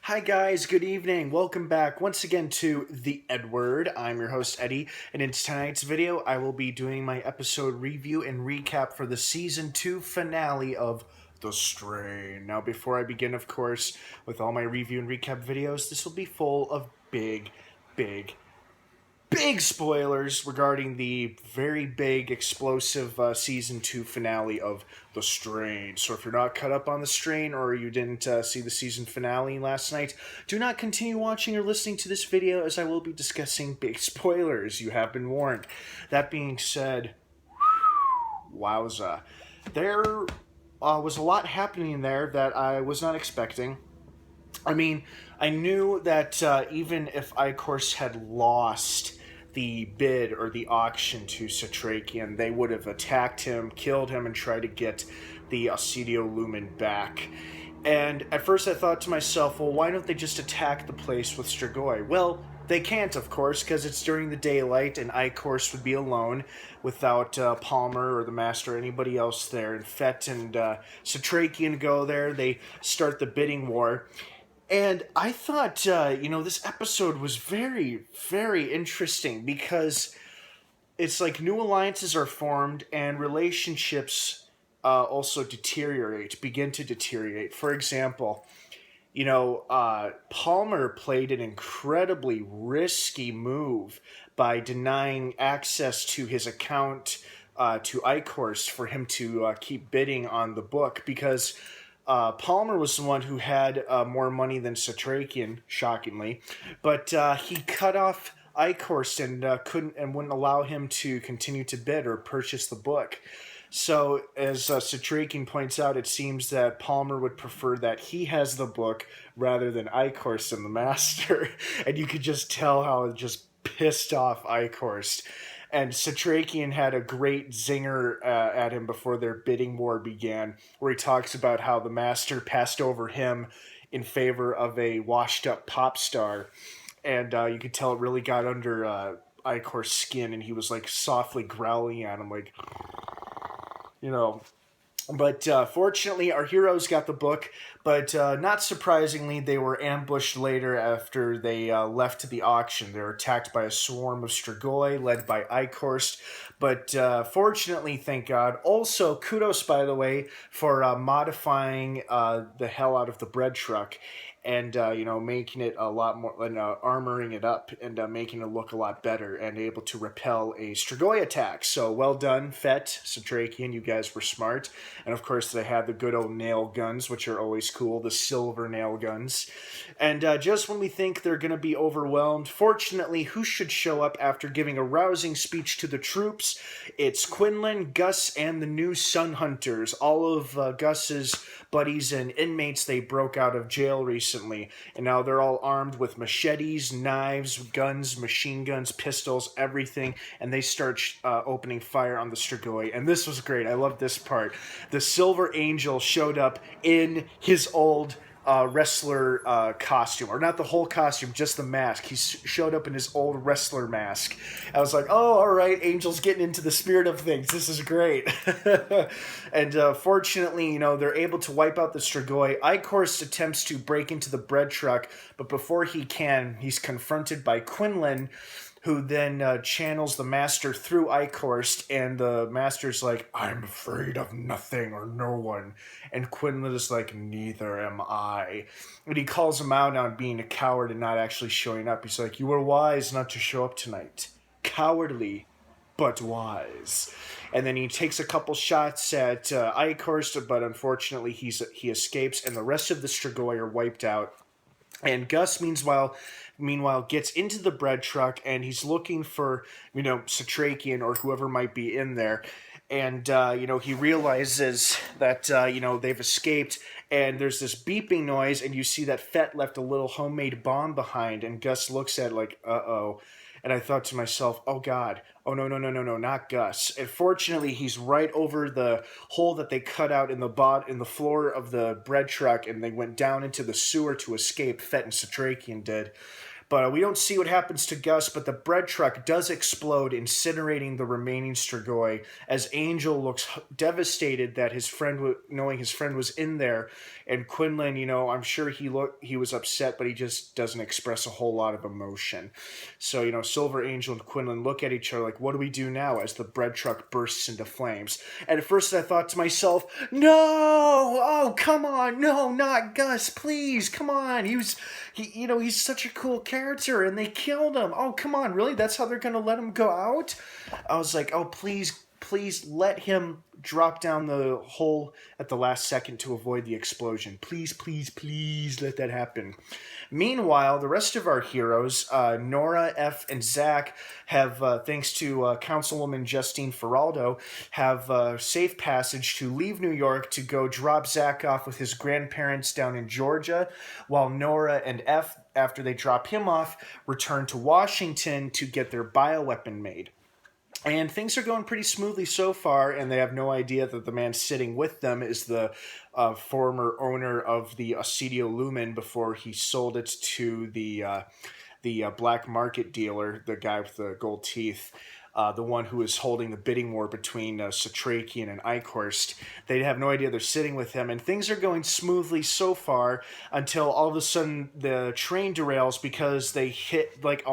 Hi guys, good evening. Welcome back once again to the EdWord. I'm your host Eddie, and in tonight's video I will be doing my episode review and recap for the season 2 finale of The Strain. Now before I begin, of course, with all my review and recap videos, this will be full of big big spoilers regarding the very big, explosive season 2 finale of The Strain. So if you're not caught up on The Strain or you didn't see the season finale last night, do not continue watching or listening to this video as I will be discussing big spoilers. You have been warned. That being said, wowza. There was a lot happening there that I was not expecting. I mean, I knew that even if Icorus had lost the bid or the auction to Satrakian, they would have attacked him, killed him, and tried to get the Ausidio Lumen back. And at first I thought to myself, well, why don't they just attack the place with Strigoi? Well, they can't, of course, because it's during the daylight, and Icorus would be alone without Palmer or the Master or anybody else there. And Fett and Satrakian go there. They start the bidding war. And I thought, this episode was very interesting because it's like new alliances are formed and relationships also begin to deteriorate. For example, Palmer played an incredibly risky move by denying access to his account to Icorus for him to keep bidding on the book because Palmer was the one who had more money than Satrakian, shockingly, but he cut off Icorus and wouldn't allow him to continue to bid or purchase the book. So, as Satrakian points out, it seems that Palmer would prefer that he has the book rather than Icorus and the Master, and you could just tell how it just pissed off Icorus. And Satrakian had a great zinger at him before their bidding war began, where he talks about how the Master passed over him in favor of a washed-up pop star. And you could tell it really got under Icor's skin, and he was like softly growling at him, like, But fortunately, our heroes got the book, but not surprisingly, they were ambushed later after they left the auction. They were attacked by a swarm of Strigoi, led by Icorus, but fortunately, thank God. Also, kudos, by the way, for modifying the hell out of the bread truck and making it a lot more, armoring it up and making it look a lot better and able to repel a Strigoi attack. So well done, Fett, Satrakian, you guys were smart. And of course they had the good old nail guns, which are always cool, the silver nail guns. And just when we think they're going to be overwhelmed, fortunately, who should show up after giving a rousing speech to the troops? It's Quinlan, Gus, and the new Sun Hunters. All of Gus's buddies and inmates, they broke out of jail recently, and now they're all armed with machetes, knives, guns, machine guns, pistols, everything, and they start opening fire on the Strigoi. And this was great. I love this part. The Silver Angel showed up in his old wrestler costume, or not the whole costume, just the mask. He showed up in his old wrestler mask. I was like, oh, all right, Angel's getting into the spirit of things. This is great. And fortunately, they're able to wipe out the Strigoi. Icorus attempts to break into the bread truck, but before he can, he's confronted by Quinlan, who then channels the Master through Icorus, and the Master's like, I'm afraid of nothing or no one. And Quinlan is like, neither am I. And he calls him out on being a coward and not actually showing up. He's like, you were wise not to show up tonight. Cowardly, but wise. And then he takes a couple shots at Icorus, but unfortunately he escapes, and the rest of the Strigoi are wiped out. And Gus, meanwhile, gets into the bread truck, and he's looking for, Satrakian or whoever might be in there. And, he realizes that, they've escaped, and there's this beeping noise, and you see that Fett left a little homemade bomb behind, and Gus looks at it like, uh-oh. And I thought to myself, oh God, oh no, not Gus. And fortunately, he's right over the hole that they cut out in the floor of the bread truck, and they went down into the sewer to escape. Fett and Satrakian did. But we don't see what happens to Gus, but the bread truck does explode, incinerating the remaining Strigoi, as Angel looks devastated that his friend, knowing his friend was in there, and Quinlan, I'm sure he was upset, but he just doesn't express a whole lot of emotion. So, Silver Angel and Quinlan look at each other like, what do we do now, as the bread truck bursts into flames? And at first I thought to myself, no! Oh, come on! No, not Gus, please, come on! He's such a cool character, and they killed him. Oh, come on, really? That's how they're gonna let him go out? I was like, oh, please let him drop down the hole at the last second to avoid the explosion. Please let that happen. Meanwhile, the rest of our heroes, Nora, F, and Zach, have, thanks to Councilwoman Justine Feraldo, have safe passage to leave New York to go drop Zach off with his grandparents down in Georgia, while Nora and F, after they drop him off, return to Washington to get their bioweapon made. And things are going pretty smoothly so far, and they have no idea that the man sitting with them is the former owner of the Acedio Lumen before he sold it to the black market dealer, the guy with the gold teeth, the one who is holding the bidding war between Satrakian and Eichhorst. They have no idea they're sitting with him, and things are going smoothly so far until all of a sudden the train derails because they hit like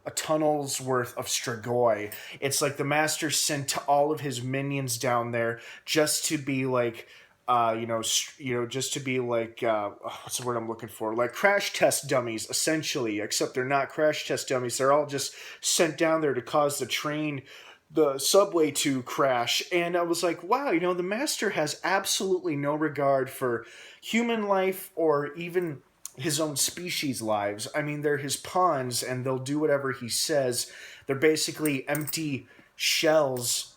a tunnel's worth of Strigoi. It's like the Master sent all of his minions down there just to be like, just to be like, what's the word I'm looking for? Like crash test dummies, essentially, except they're not crash test dummies. They're all just sent down there to cause the subway to crash. And I was like, wow, the Master has absolutely no regard for human life or even his own species' lives. I mean, they're his pawns, and they'll do whatever he says. They're basically empty shells,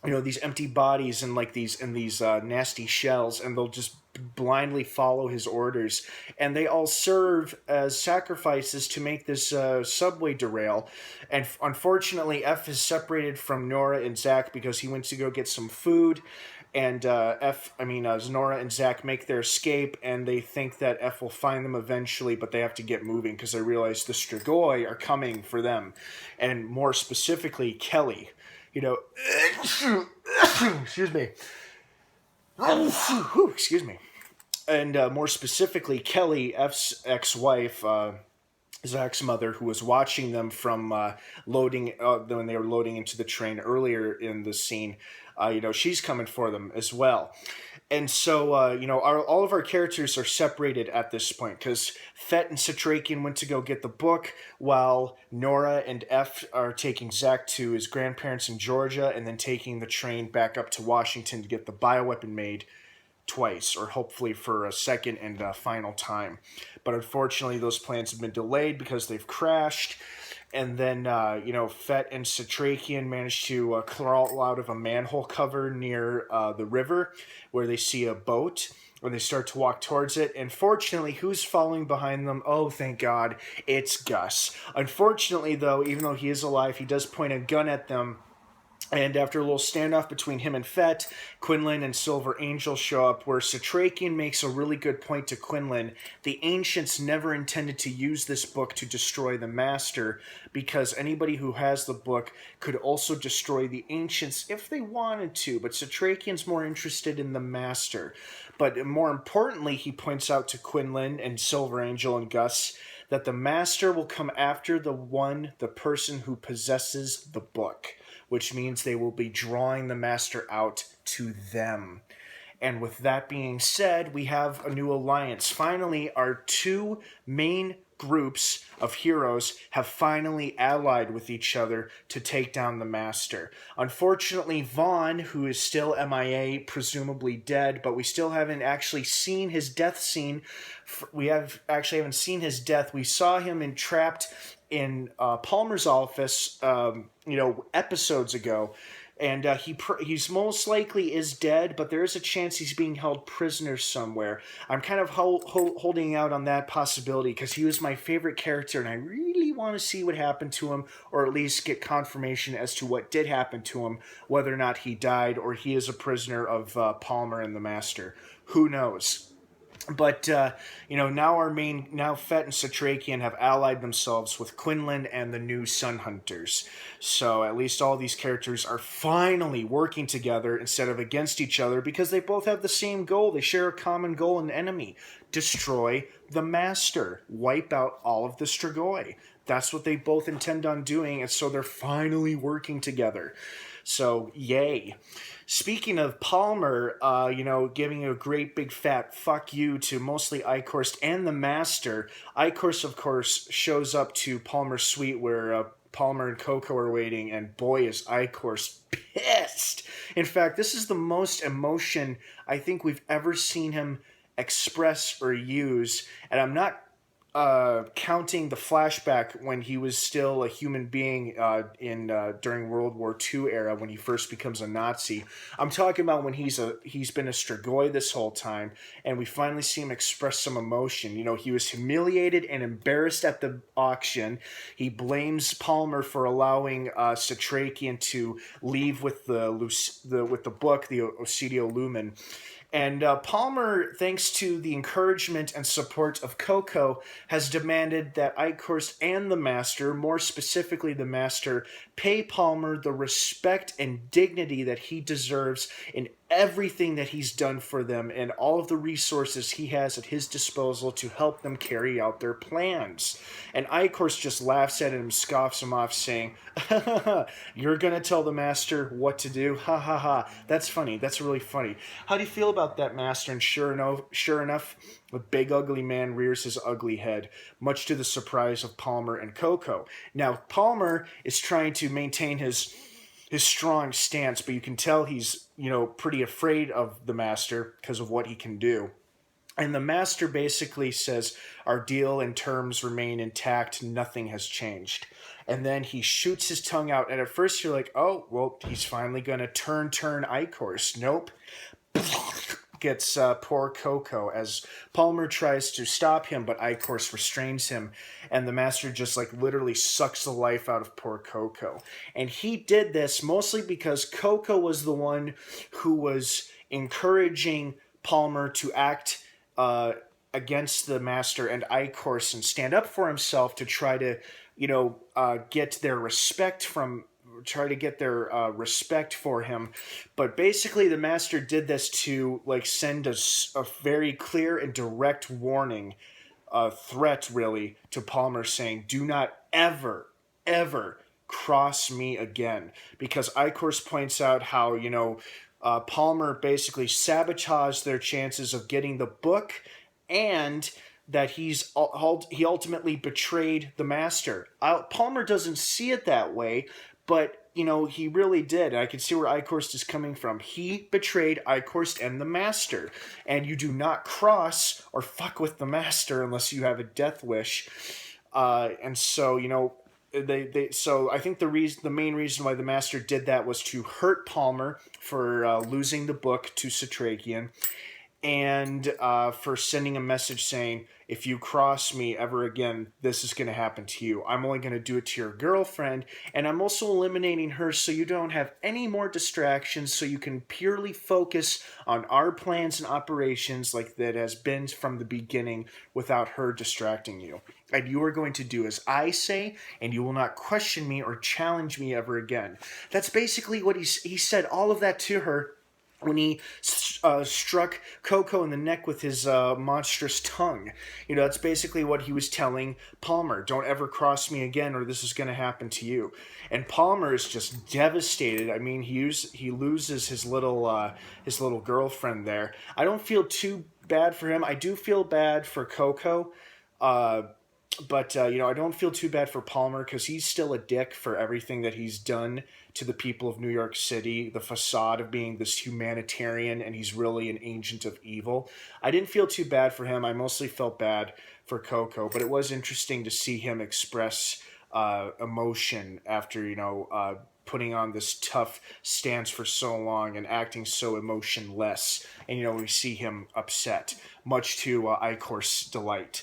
these empty bodies and these nasty shells, and they'll just blindly follow his orders. And they all serve as sacrifices to make this subway derail. And unfortunately, F is separated from Nora and Zach because he went to go get some food. And Nora and Zach make their escape, and they think that F will find them eventually, but they have to get moving because they realize the Strigoi are coming for them. And more specifically, Kelly. Excuse me. Excuse me. And more specifically, Kelly, F's ex-wife, Zach's mother, who was watching them from loading when they were loading into the train earlier in the scene, she's coming for them as well. And so, all of our characters are separated at this point because Fett and Satrakian went to go get the book, while Nora and F are taking Zach to his grandparents in Georgia and then taking the train back up to Washington to get the bioweapon made twice, or hopefully for a second and final time. But unfortunately, those plans have been delayed because they've crashed. And then, Fett and Satrakian manage to crawl out of a manhole cover near the river where they see a boat. When they start to walk towards it, and fortunately, who's following behind them? Oh, thank God, it's Gus. Unfortunately, though, even though he is alive, he does point a gun at them. And after a little standoff between him and Fett, Quinlan and Silver Angel show up, where Satrakian makes a really good point to Quinlan. The Ancients never intended to use this book to destroy the Master, because anybody who has the book could also destroy the Ancients if they wanted to, but Satrakian's more interested in the Master. But more importantly, he points out to Quinlan and Silver Angel and Gus that the Master will come after the person who possesses the book, which means they will be drawing the Master out to them. And with that being said, we have a new alliance. Finally, our two main groups of heroes have finally allied with each other to take down the Master. Unfortunately, Vaughn, who is still MIA, presumably dead, but we still haven't actually seen his death scene. Haven't seen his death. We saw him entrapped in Palmer's office, episodes ago, and he's most likely is dead, but there is a chance he's being held prisoner somewhere. I'm kind of holding out on that possibility because he was my favorite character, and I really want to see what happened to him, or at least get confirmation as to what did happen to him, whether or not he died or he is a prisoner of Palmer and the Master. Who knows? But now Fett and Satrakian have allied themselves with Quinlan and the new Sun Hunters. So at least all these characters are finally working together instead of against each other, because they both have the same goal. They share a common goal and enemy: destroy the Master, wipe out all of the Strigoi. That's what they both intend on doing, and so they're finally working together. So, yay. Speaking of Palmer, giving a great big fat fuck you to mostly Eichhorst and the Master, Eichhorst, of course, shows up to Palmer's suite where Palmer and Coco are waiting, and boy, is Eichhorst pissed. In fact, this is the most emotion I think we've ever seen him express or use, and I'm not counting the flashback when he was still a human being in during World War II era, when he first becomes a Nazi. I'm talking about when he's been a Strigoi this whole time, and we finally see him express some emotion. He was humiliated and embarrassed at the auction. He blames Palmer for allowing Satrakian to leave with the book, the Ocidio Lumen. And Palmer, thanks to the encouragement and support of Coco, has demanded that Eichhorst and the Master, more specifically the Master, pay Palmer the respect and dignity that he deserves in everything that he's done for them, and all of the resources he has at his disposal to help them carry out their plans. And Eichhorst just laughs at him, scoffs him off, saying, "You're gonna tell the Master what to do? Ha ha ha. That's funny. That's really funny. How do you feel about that, Master?" And sure enough, the big ugly man rears his ugly head, much to the surprise of Palmer and Coco. Now, Palmer is trying to maintain his strong stance, but you can tell he's, pretty afraid of the Master because of what he can do. And the Master basically says, "Our deal and terms remain intact, nothing has changed." And then he shoots his tongue out, and at first you're like, oh, well, he's finally going to turn Eichhorst. Nope. Gets poor Coco as Palmer tries to stop him, but Eichhorst restrains him, and the Master just literally sucks the life out of poor Coco. And he did this mostly because Coco was the one who was encouraging Palmer to act against the Master and Eichhorst and stand up for himself to try to get their respect for him. But basically the Master did this to send a very clear and direct warning, threat really, to Palmer, saying, "Do not ever cross me again," because Eichhorst points out how Palmer basically sabotaged their chances of getting the book, and that he ultimately betrayed the Master. Palmer doesn't see it that way, but he really did. I can see where Eichhorst is coming from. He betrayed Eichhorst and the Master, and you do not cross or fuck with the Master unless you have a death wish. And so so I think the main reason why the Master did that was to hurt Palmer for losing the book to Satrakian, and for sending a message saying, "If you cross me ever again, this is going to happen to you. I'm only going to do it to your girlfriend, and I'm also eliminating her so you don't have any more distractions, so you can purely focus on our plans and operations like that has been from the beginning without her distracting you. And you are going to do as I say, and you will not question me or challenge me ever again." That's basically what he said all of that to her when he struck Coco in the neck with his monstrous tongue. That's basically what he was telling Palmer. Don't ever cross me again, or this is going to happen to you. And Palmer is just devastated. I mean, he loses his little girlfriend there. I don't feel too bad for him. I do feel bad for Coco, but I don't feel too bad for Palmer, because he's still a dick for everything that he's done to the people of New York City, the facade of being this humanitarian, and he's really an agent of evil. I didn't feel too bad for him. I mostly felt bad for Coco, but it was interesting to see him express emotion after, putting on this tough stance for so long and acting so emotionless. And, we see him upset, much to Eichhorst's delight.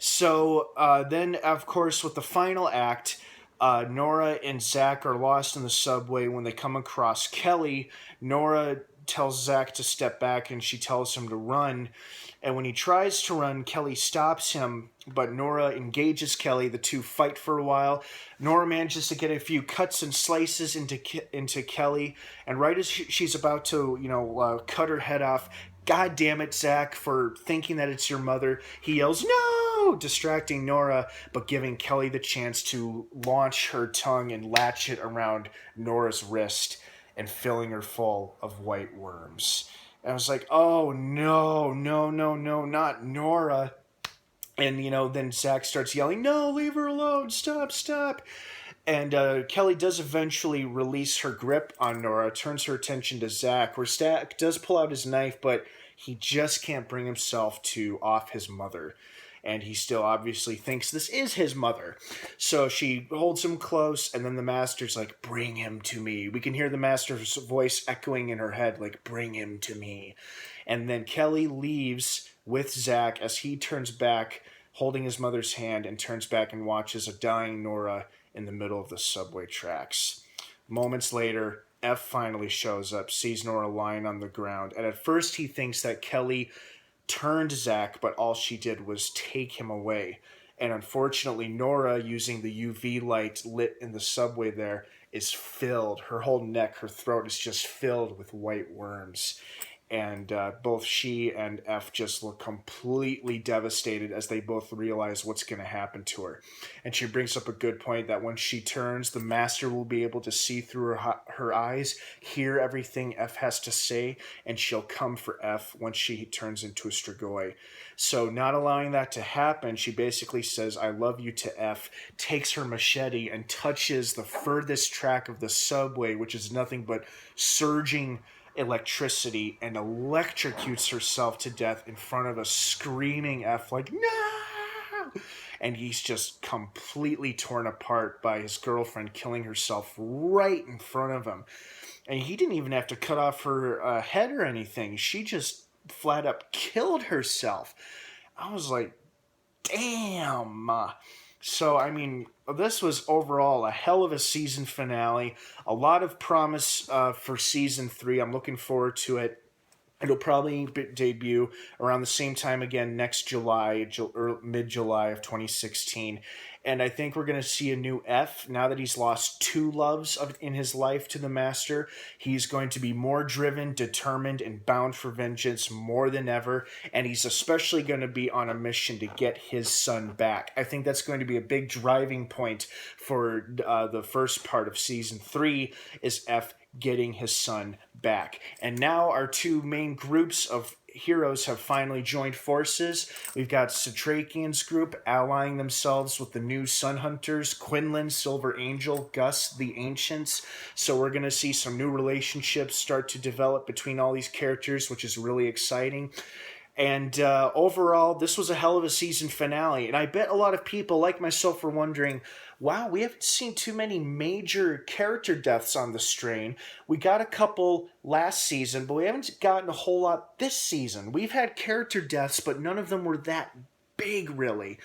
So then, of course, with the final act, Nora and Zach are lost in the subway when they come across Kelly. Nora tells Zach to step back, and she tells him to run. And when he tries to run, Kelly stops him, but Nora engages Kelly. The two fight for a while. Nora manages to get a few cuts and slices into Kelly, and right as she's about to, cut her head off, God damn it, Zach, for thinking that it's your mother, he yells, no! Distracting Nora, but giving Kelly the chance to launch her tongue and latch it around Nora's wrist and filling her full of white worms. And I was like, oh, no, no, no, no, not Nora. And, then Zach starts yelling, no, leave her alone, stop, stop. And Kelly does eventually release her grip on Nora, turns her attention to Zach, where Zach does pull out his knife, but he just can't bring himself to off his mother. And he still obviously thinks this is his mother. So she holds him close, and then the master's like, bring him to me. We can hear the master's voice echoing in her head, like, bring him to me. And then Kelly leaves with Zach as he turns back, holding his mother's hand, and turns back and watches a dying Nora in the middle of the subway tracks. Moments later, F finally shows up, sees Nora lying on the ground, and at first he thinks that Kelly turned Zach, but all she did was take him away. And unfortunately, Nora, using the UV light lit in the subway there, is filled. Her whole neck, her throat is just filled with white worms. And both she and F just look completely devastated as they both realize what's going to happen to her. And she brings up a good point that when she turns, the master will be able to see through her eyes, hear everything F has to say, and she'll come for F when she turns into a Strigoi. So not allowing that to happen, she basically says, I love you to F, takes her machete and touches the furthest track of the subway, which is nothing but surging electricity, and electrocutes herself to death in front of a screaming F, like, no! And he's just completely torn apart by his girlfriend killing herself right in front of him. And he didn't even have to cut off her head or anything. She just flat up killed herself. I was like, damn. So, I mean, this was overall a hell of a season finale. A lot of promise for season 3. I'm looking forward to it. It'll probably debut around the same time again next July, or mid-July of 2016. And I think we're going to see a new F. Now that he's lost 2 loves in his life to the Master, he's going to be more driven, determined, and bound for vengeance more than ever. And he's especially going to be on a mission to get his son back. I think that's going to be a big driving point for the first part of Season 3, is F getting his son back. And now our 2 main groups of heroes have finally joined forces. We've got Satrakian's group allying themselves with the new Sun Hunters, Quinlan, Silver Angel, Gus, the Ancients. So we're going to see some new relationships start to develop between all these characters, which is really exciting. And overall, this was a hell of a season finale. And I bet a lot of people, like myself, were wondering, wow, we haven't seen too many major character deaths on the strain. We got a couple last season, but we haven't gotten a whole lot this season. We've had character deaths, but none of them were that big, really.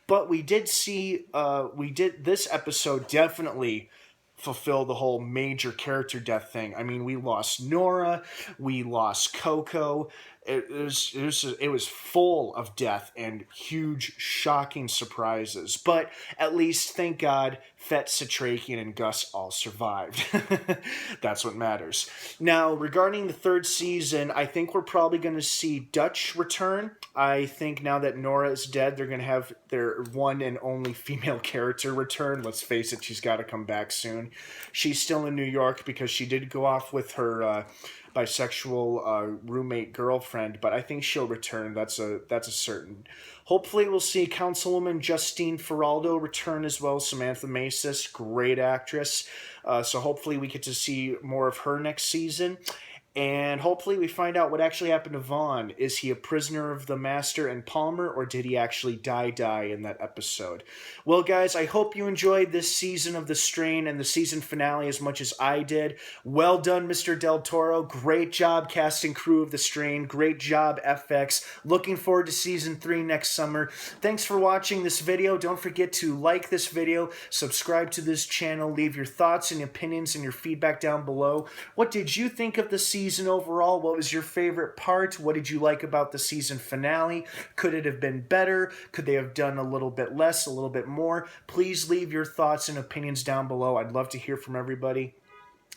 But we did see, this episode definitely fulfill the whole major character death thing. I mean, we lost Nora, we lost Coco. It was full of death and huge, shocking surprises. But at least, thank God, Fett, Satrakian, and Gus all survived. That's what matters. Now, regarding the 3rd season, I think we're probably going to see Dutch return. I think now that Nora is dead, they're going to have their one and only female character return. Let's face it, she's got to come back soon. She's still in New York because she did go off with her bisexual roommate girlfriend, but I think she'll return. That's a certain. Hopefully we'll see Councilwoman Justine Feraldo return as well. Samantha Macis, great actress. So hopefully we get to see more of her next season. And hopefully we find out what actually happened to Vaughn. Is he a prisoner of the Master and Palmer, or did he actually die in that episode? Well, guys, I hope you enjoyed this season of The Strain and the season finale as much as I did. Well done, Mr. Del Toro. Great job, cast and crew of The Strain. Great job, FX. Looking forward to season 3 next summer. Thanks for watching this video. Don't forget to like this video, subscribe to this channel, leave your thoughts and opinions and your feedback down below. What did you think of the season season overall? What was your favorite part? What did you like about the season finale? Could it have been better? Could they have done a little bit less, a little bit more? Please leave your thoughts and opinions down below. I'd love to hear from everybody.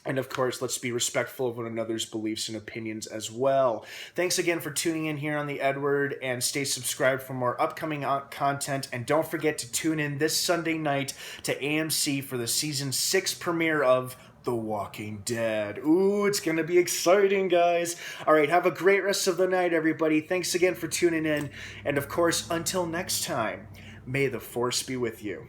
And of course, let's be respectful of one another's beliefs and opinions as well. Thanks again for tuning in here on the EdWord, and stay subscribed for more upcoming content. And don't forget to tune in this Sunday night to AMC for the season 6 premiere of The Walking Dead. Ooh, it's going to be exciting, guys. All right, have a great rest of the night, everybody. Thanks again for tuning in. And of course, until next time, may the Force be with you.